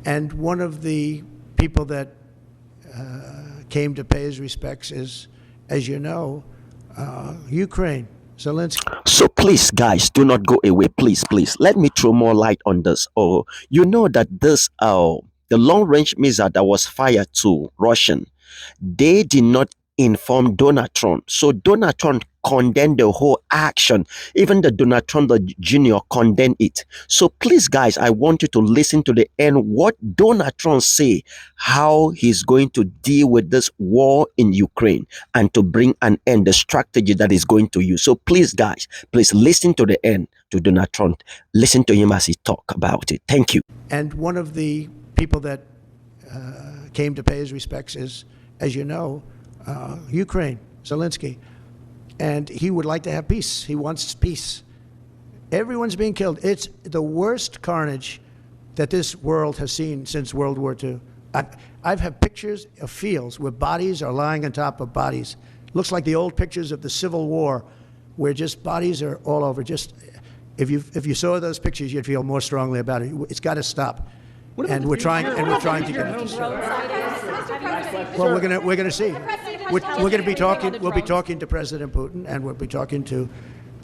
And one of the people that came to pay his respects is, as you know, Ukraine, Zelensky. So please, guys, do not go away. Please, please, let me throw more light on this. Oh, you know that this, the long-range missile that was fired to Russian, they did not inform Donald Trump. So Donald Trump condemned the whole action. Even the Donald Trump the Jr. condemned it. So please, guys, I want you to listen to the end what Donald Trump say, how he's going to deal with this war in Ukraine and to bring an end, the strategy that he's going to use. So please, guys, please listen to the end to Donald Trump. Listen to him as he talk about it. Thank you. And one of the people that came to pay his respects is, as you know, Ukraine, Zelensky. And he would like to have peace. He wants peace. Everyone's being killed. It's the worst carnage that this world has seen since World War II. I've had pictures of fields where bodies are lying on top of bodies. Looks like the old pictures of the Civil War, where just bodies are all over. Just if you saw those pictures, you'd feel more strongly about it. It's got to stop. And we're trying to get it to stop. Well, we're gonna see. We're going to be talking. We'll be talking to President Putin, and we'll be talking to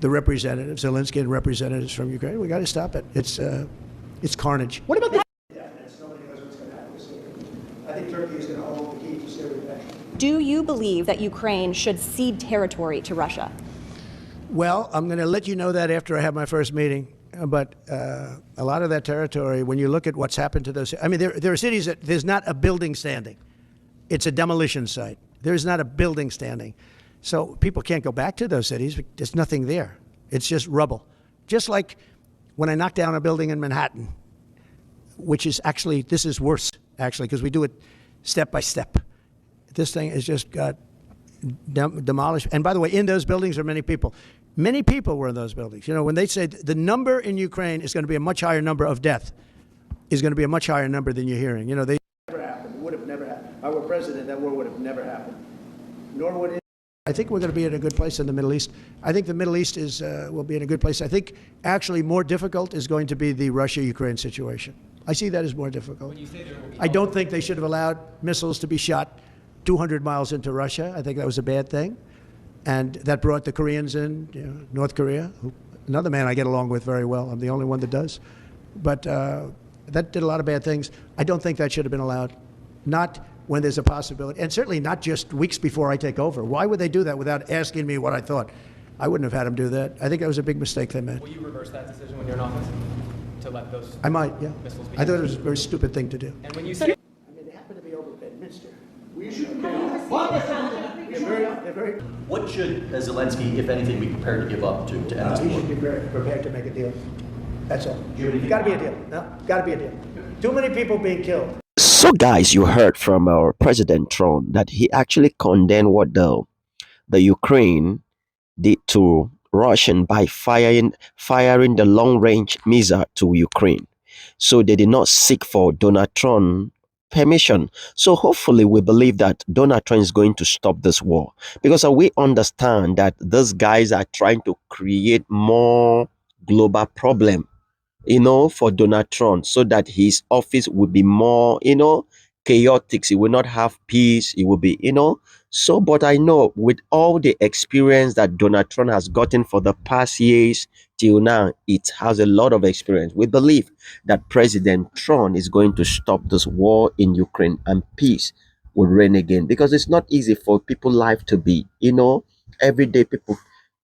the representatives, Zelensky and representatives from Ukraine. We got to stop it. It's carnage. What about the? Nobody knows what's going to happen with Syria. I think Turkey is going to hold the key to Syria. Do you believe that Ukraine should cede territory to Russia? Well, I'm going to let you know that after I have my first meeting. But a lot of that territory, when you look at what's happened to those, I mean, there are cities that there's not a building standing. It's a demolition site. There's not a building standing. So people can't go back to those cities. There's nothing there. It's just rubble. Just like when I knocked down a building in Manhattan, which is actually, this is worse, actually, because we do it step by step. This thing has just got demolished. And by the way, in those buildings are many people. Many people were in those buildings. You know, when they say the number in Ukraine is going to be a much higher number of death, is going to be a much higher number than you're hearing. You know, they never happened. It would have never happened. If I were president, that war would have never happened. Nor would it. I think we're going to be in a good place in the Middle East. I think the Middle East will be in a good place. I think actually more difficult is going to be the Russia-Ukraine situation. I see that as more difficult. I don't think they should have allowed missiles to be shot 200 miles into Russia. I think that was a bad thing. And that brought the Koreans in, you know, North Korea, another man I get along with very well. I'm the only one that does. But that did a lot of bad things. I don't think that should have been allowed. Not when there's a possibility, and certainly not just weeks before I take over. Why would they do that without asking me what I thought? I wouldn't have had them do that. I think that was a big mistake they made. Will you reverse that decision when you're in office? To let those I might, yeah. missiles be I thought it was a very stupid thing to do. And when you say... I mean, they happen to be over Bedminster. We should they're very What should Zelensky, if anything, be prepared to give up to end this he war? should be prepared to make a deal. That's all. Got to be a deal. No, got to be a deal. Too many people being killed. So, guys, you heard from our President Trump that he actually condemned what the Ukraine did to Russian by firing the long-range missile to Ukraine. So they did not seek for Donald Trump permission. So hopefully we believe that Donald Trump is going to stop this war, because we understand that these guys are trying to create more global problem, you know, for Donald Trump, so that his office will be more, you know, chaotic. He will not have peace. He will be, you know. So, but I know with all the experience that Donald Trump has gotten for the past years till now, it has a lot of experience. We believe that President Trump is going to stop this war in Ukraine and peace will reign again, because it's not easy for people's life to be, you know, every day people,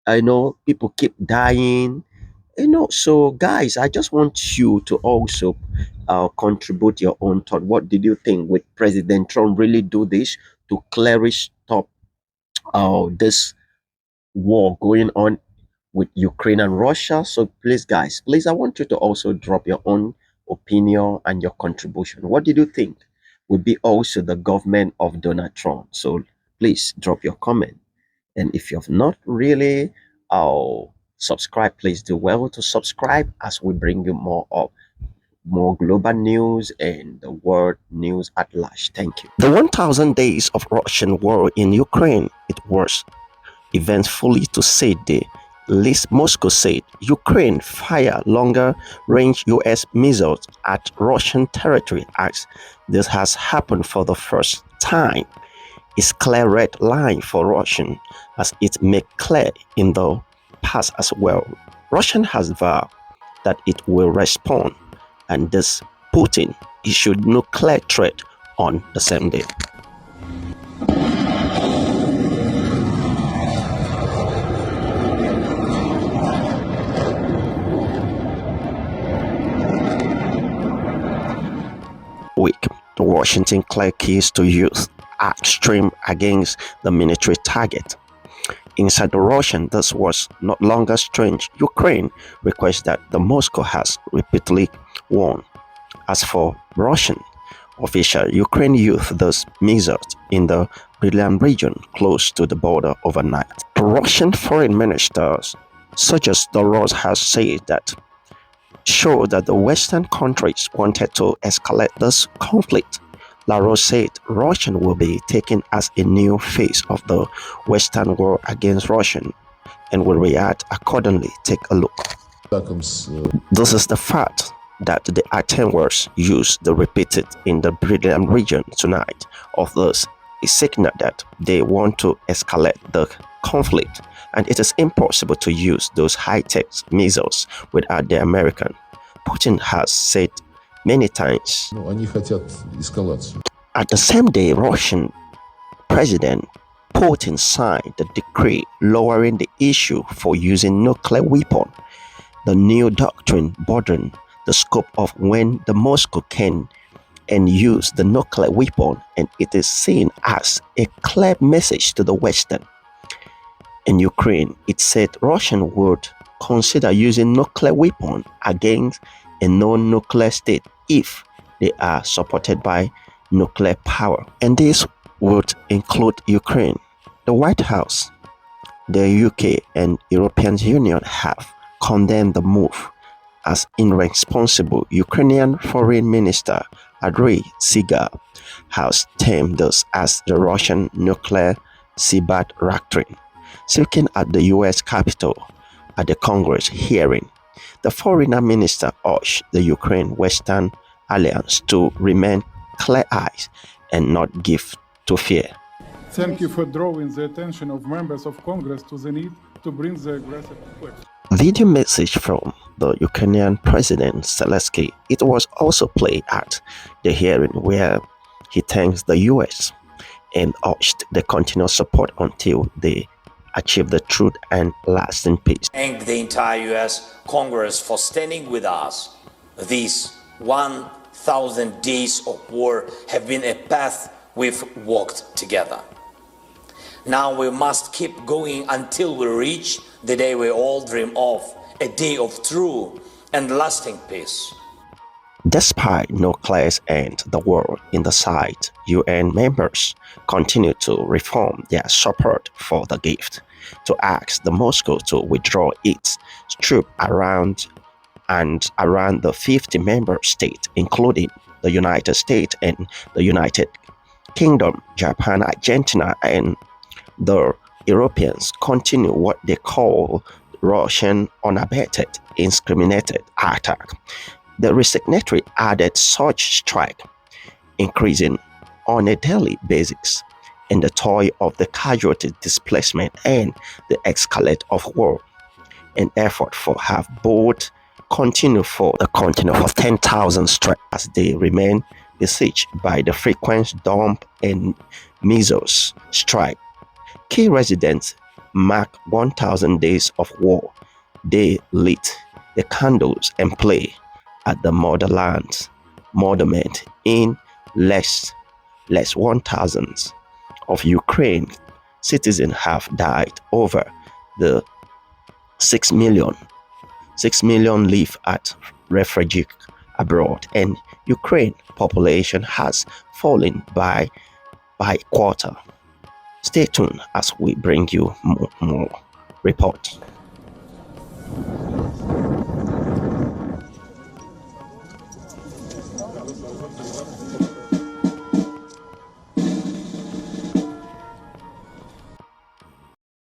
I know people keep dying, you know. So guys, I just want you to also contribute your own thought. What did you think? Would President Trump really do this to clearly stop this war going on with Ukraine and Russia? So please, guys, please, I want you to also drop your own opinion and your contribution. What did you think would be also the government of Donald Trump? So please drop your comment. And if you have not really subscribed, please do well to subscribe as we bring you more global news and the world news at large. Thank you. The 1,000 days of Russian war in Ukraine, it was eventfully to say the least Moscow said Ukraine fired longer-range U.S. missiles at Russian territory as this has happened for the first time. Is clear red line for Russia, as it made clear in the past as well. Russia has vowed that it will respond, and this Putin issued nuclear threat on the same day. Week, Washington clear keys to use extreme against the military target. Inside the Russian, this was not longer strange. Ukraine requests that the Moscow has repeatedly warned. As for Russian official, Ukraine used those missiles in the Breaknew region close to the border overnight. The Russian foreign minister such the Rose has said that show that the Western countries wanted to escalate this conflict. LaRose said Russia will be taken as a new phase of the Western war against Russia and will react accordingly. Take a look. This is the fact that the attempts used the repeated in the Breaknew region tonight of this a signal that they want to escalate the conflict, and it is impossible to use those high-tech missiles without the American. Putin has said many times. At the same day, Russian President Putin signed the decree lowering the issue for using nuclear weapon. The new doctrine broadened the scope of when the Moscow can and use the nuclear weapon, and it is seen as a clear message to the Western. In Ukraine, it said Russia would consider using nuclear weapon against a non-nuclear state if they are supported by nuclear power, and this would include Ukraine. The White House, the UK, and European Union have condemned the move as irresponsible. Ukrainian Foreign Minister Andriy Sybiha has termed this as the Russian nuclear cyber doctrine. Speaking at the U.S. Capitol at the Congress hearing, the foreign minister urged the Ukraine Western Alliance to remain clear-eyed and not give to fear. Thank you for drawing the attention of members of Congress to the need to bring the aggressive question. Video message from the Ukrainian President Zelensky. It was also played at the hearing where he thanks the U.S. and urged the continued support until they achieve the truth and lasting peace. Thank the entire U.S. Congress for standing with us. These 1,000 days of war have been a path we've walked together. Now we must keep going until we reach the day we all dream of, a day of true and lasting peace. Despite no clear end the war in the sight, UN members continue to reform their support for the gift, to ask the Moscow to withdraw its troops around the 50 member states, including the United States and the United Kingdom, Japan, Argentina, and the Europeans continue what they call Russian unabated, indiscriminated attack. The resignatory added such strike, increasing on a daily basis in the toll of the casualty displacement and the escalate of war. An effort for have both continue for 10,000 strikes as they remain besieged by the frequent dump and missiles strike. Key residents mark 1,000 days of war. They lit the candles and play at the motherland's monument in less 1,000 of Ukraine citizens have died. Over the 6 million live at refugee abroad, and Ukraine population has fallen by a quarter. Stay tuned as we bring you more report.